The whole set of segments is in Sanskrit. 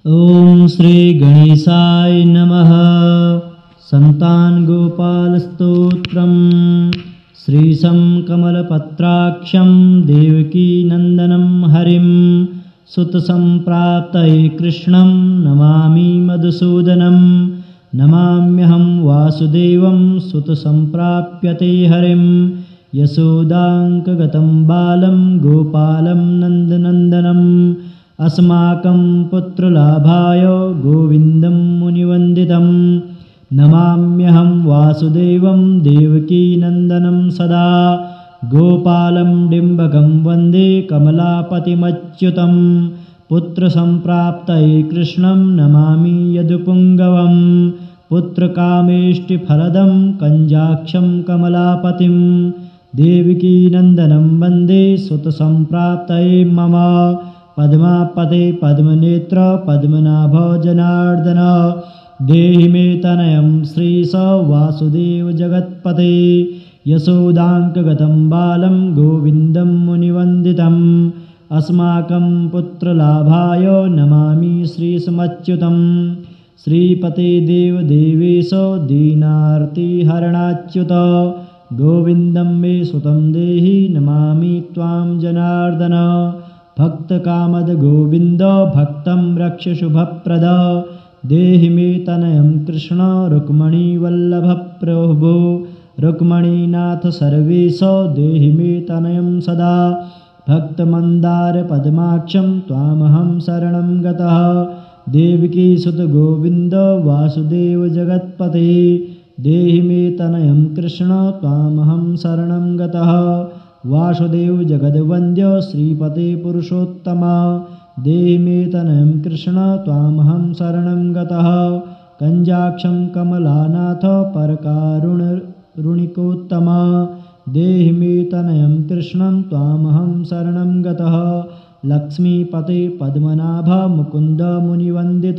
ॐ श्री गणेशाय नमः। संतान गोपाल स्तोत्रम। श्रीशं कमलपत्राक्षं देवकी नंदनं हरिं सुतसंप्राप्तये कृष्णं नमामि मधुसूदनं। नमाम्यहं वासुदेवं सुतसंप्राप्यते हरिं यशोदाङ्कगतं बालं गोपालं नन्दनन्दनम्। अस्माकं पुत्रलाभाय गोविन्दं मुनिवन्दितं। नमाम्यहं वासुदेवं देवकीनन्दनं सदा। गोपालं डिम्बकं वन्दे कमलापतिमच्युतं। पुत्रसंप्राप्तये कृष्णं नमामि यदुपुङ्गवं। पुत्रकामेष्टिफलदं कञ्जाक्षं कमलापतिं। देवकीनन्दनं वन्दे सुतसंप्राप्तये मम। पद्मापते पद्मनेत्र पद्मनाभ जनार्दन। देहि मे तनयं श्रीश वासुदेव जगत्पते। यशोदाङ्कगतं बालं गोविन्दं मुनिवन्दितम्। अस्माकं पुत्रलाभाय नमामि श्रीशमच्युतं। श्रीपते देवदेवेश दीनार्तिहरणाच्युत। गोविन्दं मे सुतं देहि नमामि त्वां जनार्दन। भक्तकामद गोविन्द भक्तं रक्ष शुभप्रद। देहि मे तनयं कृष्ण रुक्मणीवल्लभ प्रभो। रुक्मणीनाथ सर्वेश देहि मे तनयं सदा। भक्तमन्दार पद्माक्षं त्वामहं शरणं गतः। देवकीसुत गोविन्द वासुदेव जगत्पते। देहि मे तनयं कृष्ण त्वामहं शरणं गतः। वासुदेव जगद्वन्द्य श्रीपते पुरुषोत्तम। देहि मे तनयं कृष्ण त्वामहं शरणं गतः। कञ्जाक्षं कमलानाथ परकारुणिकोत्तम। देहि मे तनयं कृष्णं त्वामहं शरणं गतः। लक्ष्मीपते पद्मनाभ मुकुन्द मुनिवन्दित।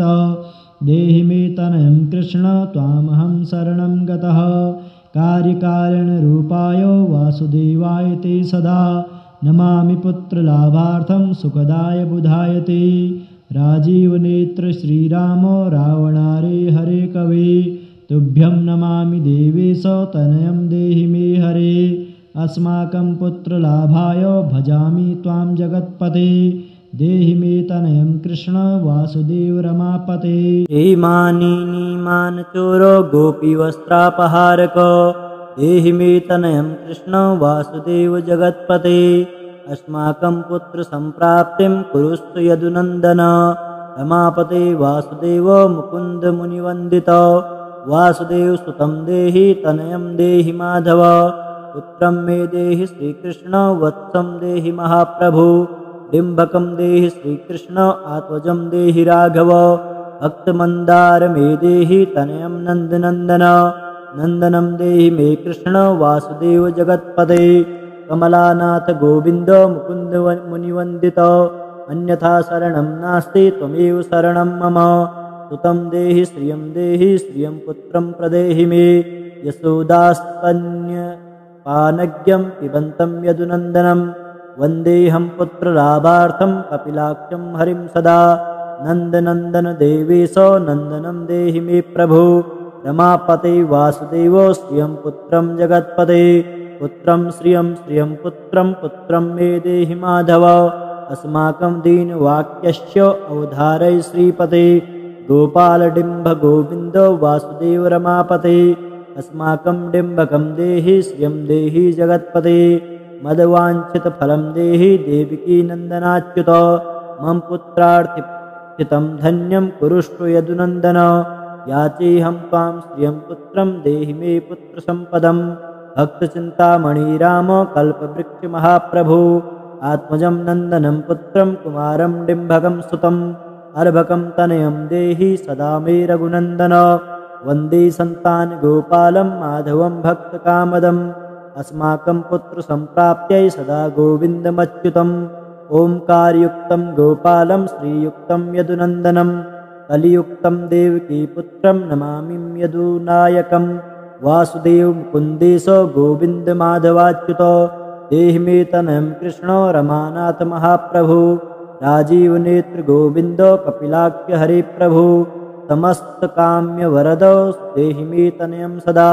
देहि मे तनयं कृष्ण त्वामहं शरणं गतः। कार्यकारणरूपाय वासुदेवाय ते सदा। नमामि पुत्रलाभार्थं सुखदाय बुधाय ते। राजीवनेत्र श्रीराम रावणारे हरे कवे। तुभ्यं नमामि देवेश तनयं देहि मे हरे। अस्माकं पुत्रलाभाय भजामि त्वां जगत्पते। देहि मे तनयं कृष्ण वासुदेव रमापते। ईमानीमानचोरो गोपीवस्त्रापहारक। देहि मे तनयं कृष्ण वासुदेव जगत्पते। अस्माकं पुत्रसंप्राप्तिं कुरुष्व यदुनन्दन। रमापते वासुदेव मुकुन्द मुनिवन्दित। वासुदेव सुतं देहि तनयं देहि माधव। पुत्रं मे देहि श्रीकृष्ण वत्सं देहि महाप्रभु। डिम्बकं देहि श्रीकृष्ण आत्मजं देहि राघव। भक्तमन्दार मे देहि तनयं नन्दनन्दन। नन्दनं देहि मे कृष्ण वासुदेव जगत्पते। कमलानाथ गोविन्द मुकुन्द मुनिवन्दित। अन्यथा शरणं नास्ति त्वमेव शरणं मम। सुतं देहि श्रियं पुत्रं प्रदेहि मे। यशोदास्तन्यपानज्ञं पिबन्तं यदुनन्दनं। वन्देऽहं पुत्रलाभार्थं कपिलाक्षं हरिं सदा। नन्दनन्दन देवेश नन्दनं देहि मे प्रभु। रमापते वासुदेव श्रियं पुत्रं जगत्पते। पुत्रं श्रियं पुत्रं मे देहि माधव। अस्माकं दीनवाक्यस्य अवधारय श्रीपते। गोपालडिम्ब गोविन्द वासुदेव रमापते। अस्माकं डिम्बकं देहि श्रियं देहि जगत्पते। मदवाञ्छितफलं देहि देवकी नन्दनाच्युत। मम पुत्रार्थितं धन्यं कुरुष्व यदुनन्दन। याचेऽहं त्वां श्रियं पुत्रं देहि मे पुत्रसम्पदम्। भक्तचिन्तामणि राम कल्पवृक्षमहाप्रभु। आत्मजं नन्दनं पुत्रं कुमारं डिम्भकं सुतम्। अर्भकं तनयं देहि सदा मे रघुनन्दन। वन्दे सन्तान गोपालं माधवं भक्तकामदम्। अस्माकं पुत्रसंप्राप्त्यै सदा गोविन्दमच्युतम्। ओंकारयुक्तं गोपालं श्रीयुक्तं यदुनन्दनं। कलियुक्तं देवकीपुत्रं नमामि यदुनायकम्। वासुदेव मुकुन्देश गोविन्दमाधवाच्युत। देहि मे तनयं कृष्ण रमानाथ महाप्रभु। राजीवनेत्रगोविन्दो कपिलाख्य हरिप्रभु समस्तकाम्यवरदो देहि मे तनयं सदा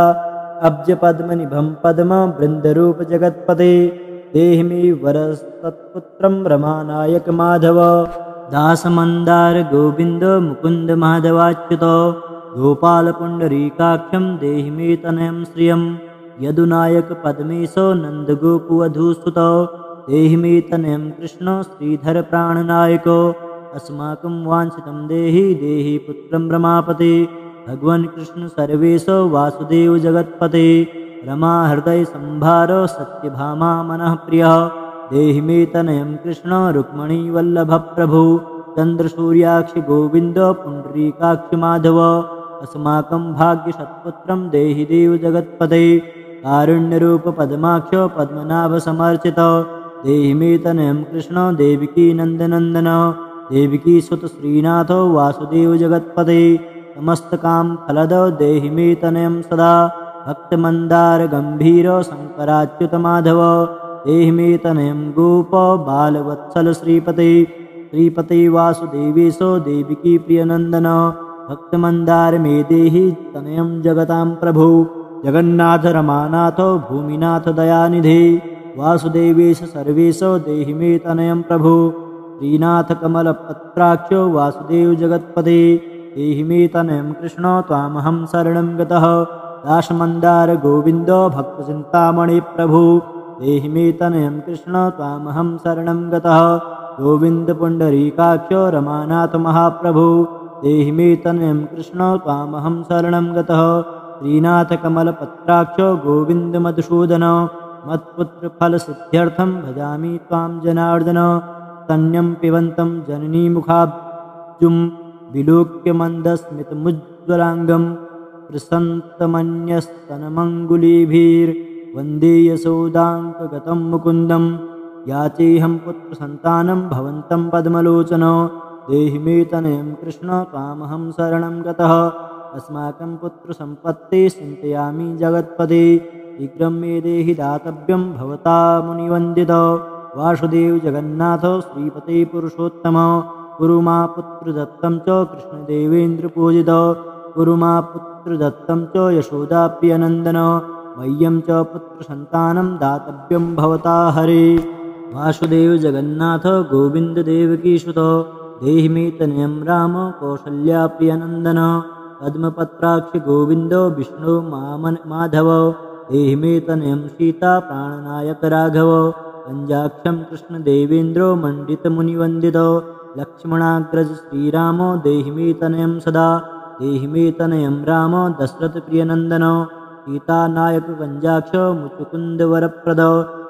अब्जपद्मनिभं पद्मवृन्दरूपजगत्पते देहि मे वरसत्पुत्रं रमानायकमाधव दासमन्दारगोविन्द मुकुन्द माधवाच्युतो गोपालपुण्डरीकाक्षं देहि मे तनयं श्रियं यदुनायकपद्मेशो नन्दगोपवधूसुतो देहि मे तनयं कृष्ण श्रीधरप्राणनायको अस्माकं वाञ्छितं देहि देहि पुत्रं रमापते भगवन् कृष्ण सर्वेशो वासुदेव जगत्पते रमा हृदय संभारो सत्यभामा मनः प्रियः देहि मे तनयं कृष्ण रुक्मणी वल्लभ प्रभु चन्द्रसूर्याक्षि गोविन्द पुण्डरीकाक्षि माधव अस्माकं भाग्यसत्पुत्रं देहि देव जगत्पते कारुण्यरूप पद्माक्ष पद्मनाभ समर्चित देहि मे तनयं कृष्ण देवकी नन्दनन्दन देवकी सुत श्रीनाथो वासुदेव जगत्पते समस्तकाम फलदो देहि मे तनयं सदा भक्तमन्दार गम्भीर शङ्कराच्युत माधव देहि मे तनयं गोप बालवत्सल श्रीपते श्रीपते वासुदेवेशो देवकी प्रियनन्दन भक्तमन्दार मे देहि तनयं जगतां प्रभु जगन्नाथ रमानाथो भूमिनाथ दयानिधे वासुदेवेश सर्वेशो देहि मे तनयं प्रभु श्रीनाथ कमलपत्राक्षो वासुदेव जगत्पते देहि मे तनयं कृष्ण त्वामहं शरणं गतः दासमन्दार गोविन्द भक्तचिन्तामणि प्रभु देहि मे तनयं कृष्ण त्वामहं शरणं गतः गोविन्द पुण्डरीकाक्षो रमानाथ महाप्रभु देहि मे तनयं कृष्ण त्वामहं शरणं गतः श्रीनाथ कमलपत्राक्षो गोविन्द मधुसूदन मत्पुत्रफलसिद्ध्यर्थं भजामि त्वां जनार्दन स्तन्यं पिबन्तं जननीमुखाब्जुं विलोक्य मन्दस्मितमुज्ज्वलाङ्गं प्रसन्तमन्यस्तनमङ्गुलीभिर्वन्दे यशोदाङ्कगतं मुकुन्दं याचेऽहं पुत्रसन्तानं भवन्तं पद्मलोचन देहि मे तनयं कृष्ण त्वामहं शरणं गतः अस्माकं पुत्रसम्पत्तिः चिन्तयामि जगत्पते शीघ्रं मे देहि दातव्यं भवता मुनिवन्दित वासुदेव जगन्नाथ श्रीपते पुरुषोत्तम कुरु मा पुत्रदत्तं च कृष्णदेवेन्द्रपूजित कुरु मा पुत्रदत्तं च यशोदाप्रियनन्दन मह्यं च पुत्रसन्तानं दातव्यं भवता हरे वासुदेव जगन्नाथ गोविन्ददेवकीसुत देहि मे तनयं राम कौसल्याप्रियनन्दन पद्मपत्राक्षि गोविन्दो विष्णु माधव देहि मे तनयं सीता प्राणनायक राघव पञ्जाक्षं कृष्णदेवेन्द्रो मण्डितमुनिवन्दितो लक्ष्मणाग्रज श्रीरामो देहि मे तनयं सदा देहि मे तनयं राम दशरथप्रियनन्दन सीतानायक पञ्जाक्ष मुचुकुन्दवरप्रद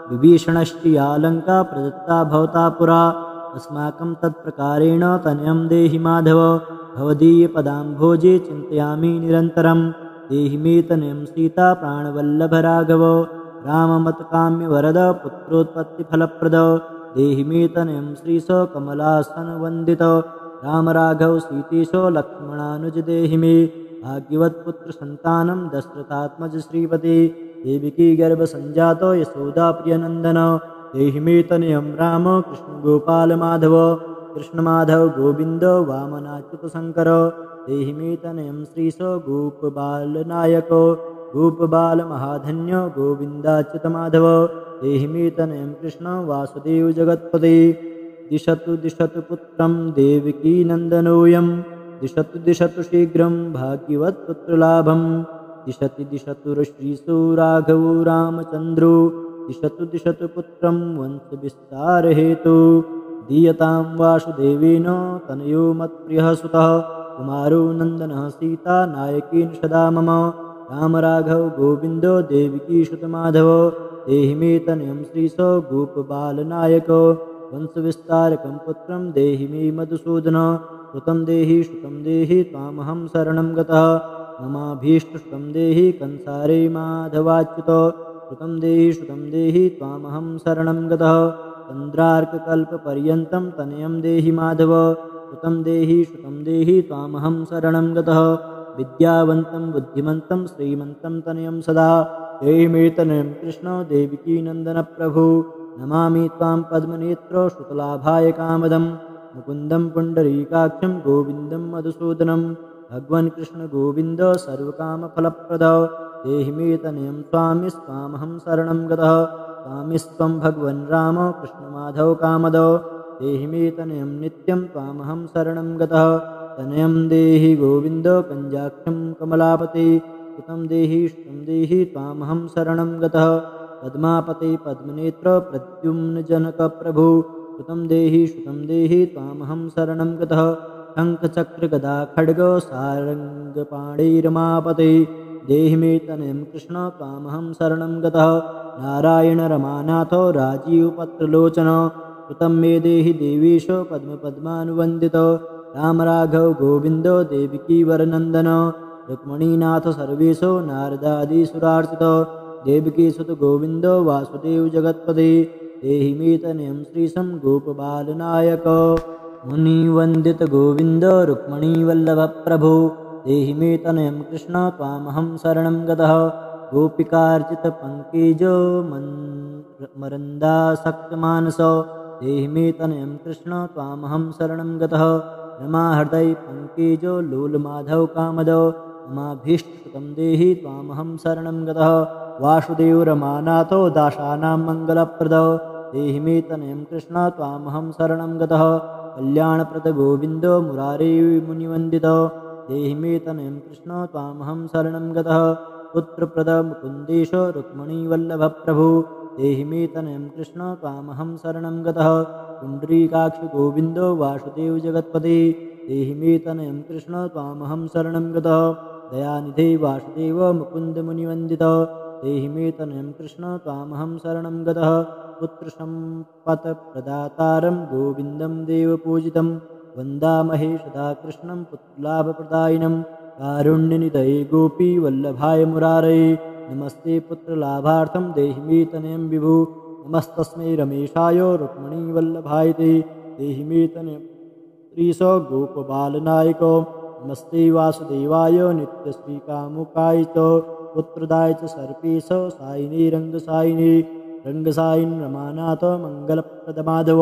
विभीषणश्रियालङ्का प्रदत्ता भवता पुरा अस्माकं तत्प्रकारेण तनयं देहि माधव भवदीयपदाम्भोजे चिन्तयामि निरन्तरं देहि मे तनयं सीता प्राणवल्लभ राघव राममत्काम्यवरद पुत्रोत्पत्तिफलप्रद देहि मे तनयं श्रीश कमलासनवन्दित रामराघव सीतेशो लक्ष्मणानुज देहि मे भाग्यवत्पुत्रसन्तानं दशरथात्मज श्रीपते देवकी गर्भसञ्जातो यशोदाप्रियनन्दन देहि मे तनयं राम कृष्णगोपालमाधव कृष्णमाधव गोविन्द वामनाच्युतशङ्कर देहि मे तनयं श्रीश गोपबालनायक गोपबालमहाधन्य गोविन्दाच्युतमाधव देहि मे तनयं कृष्ण वासुदेव जगत्पते दिशतु दिशतु पुत्रं देवकीनन्दनोऽयं दिशतु दिशतु शीघ्रं भाग्यवत्पुत्रलाभं दिशति दिशतु श्रीशो राघवो रामचन्द्रो दिशतु दिशतु पुत्रं वंशविस्तारहेतु दीयतां वासुदेवेन तनयो मत्प्रियः सुतः कुमारो नन्दनः सीता नायकेन सदा मम रामराघव गोविन्दो देवकीसुतमाधव देहि मे तनयं श्रीश गोपबालनायक वंशविस्तारकं पुत्रं देहि मे मधुसूदन श्रुतं देहि त्वामहं शरणं गतः ममाभीष्टश्रुतं देहि कंसारे माधवाच्युत श्रुतं देहि त्वामहं शरणं गतः चन्द्रार्ककल्पपर्यन्तं तनयं देहि माधव श्रुतं देहि त्वामहं शरणं गतः विद्यावन्तं बुद्धिमन्तं श्रीमन्तं तनयं सदा देहि मे तनयं कृष्ण देवकीनन्दन प्रभु नमामि त्वां पद्मनेत्र श्रुतलाभाय कामदम् मुकुन्दं पुण्डरीकाक्षं गोविन्दं मधुसूदनं भगवन् कृष्ण गोविन्द सर्वकामफलप्रद देहि मे तनयं स्वामि स्वामहं शरणं गतः स्वामिस्त्वं भगवन् राम कृष्णमाधव कामद देहि मे तनयं नित्यं त्वामहं शरणं गतः तनयं देहि गोविन्द कञ्जाक्षं कमलापते सुतं देहि श्रुतं देहि त्वामहं शरणं गतः पद्मापते पद्मनेत्र प्रद्युम्नजनकप्रभु सुतं देहि श्रुतं देहि त्वामहं शरणं गतः शङ्खचक्रगदा खड्ग सारङ्गपाणिरमापते देहि मे तनयं कृष्ण त्वामहं शरणं गतः नारायण रमानाथो राजीवपत्रलोचन कृतं मे देहि देवीश पद्मपद्मानुवन्दित रामराघव गोविन्द देविकी वरनन्दन रुक्मणीनाथ सर्वेशो नारदादिसुरार्चित देवकी सुत गोविन्द वासुदेव जगत्पते देहि मे तनयं श्रीशं गोपबालनायक मुनिवन्दित गोविन्द रुक्मणीवल्लभप्रभो देहि मे तनयं कृष्ण त्वामहं शरणं गतः गोपिकार्चितपङ्केज मरन्दासक्तमानस देहि मे तनयं कृष्ण त्वामहं शरणं गतः रमाहृदय पङ्केज लोलमाधव कामद ममाभीष्टं देहि त्वामहं शरणं गतः वासुदेव रमानाथो दासानां मङ्गलप्रद देहि मे तनयं कृष्ण त्वामहं शरणं गतः कल्याणप्रद गोविन्द मुरारे मुनिवन्दित देहि मे तनयं कृष्ण त्वामहं शरणं गतः पुत्रप्रद मुकुन्देश रुक्मणीवल्लभप्रभु देहि मे तनयं कृष्ण त्वामहं शरणं गतः पुण्डरीकाक्ष गोविन्द वासुदेव जगत्पते देहि मे तनयं कृष्ण त्वामहं शरणं गतः दयानिधे वासुदेव मुकुन्दमुनिवन्दित देहि मे तनयं कृष्ण त्वामहं शरणं गतः पुत्रसम्पत्प्रदातारं गोविन्दं देवपूजितं वन्दामहे सदा कृष्णं पुत्रलाभप्रदायिनं कारुण्यनिधये गोपीवल्लभाय मुरारये नमस्ते पुत्रलाभार्थं देहि मे तनयं विभु नमस्तस्मै रमेशाय रुक्मणीवल्लभाय ते देहि मे तनयं श्रीश गोपबालनायक नमस्ते वासुदेवाय नित्यश्रीकामुकाय च पुत्रदाय च सर्पेश सायिने रङ्गसायिन् रमानाथ मङ्गलप्रदमाधव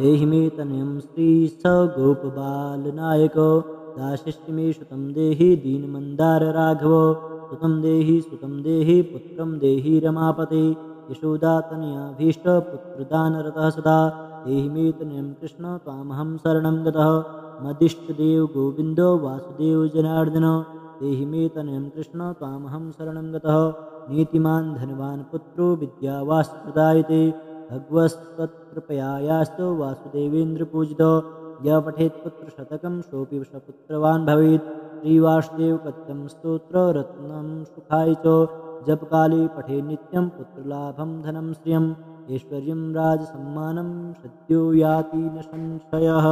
देहि मे तनयं श्रीश गोपबालनायक दाशिष्टि मे सुतं देहि दीनमन्दारराघव सुतं देहि पुत्रं देहि रमापते यशोदातनयाभीष्टपुत्रदानरतः सदा देहि मे तनयं कृष्ण त्वामहं शरणं गतः मदिष्टदेव गोविन्द वासुदेव जनार्दन देहि मे तनयं कृष्ण त्वामहं शरणं गतः नीतिमान् धनवान् पुत्रो विद्यावास्प्रदायते भगवस्त्वत्कृपयायास्तु वासुदेवेन्द्रपूजितो य पठेत् पुत्रशतकं सोऽपि सपुत्रवान् भवेत् श्रीवासुदेवकथ्यं स्तोत्ररत्नं सुखाय च जपकाले पठे नित्यं पुत्रलाभं धनं श्रियम् ऐश्वर्यं राजसम्मानं सद्यो याति न संशयः।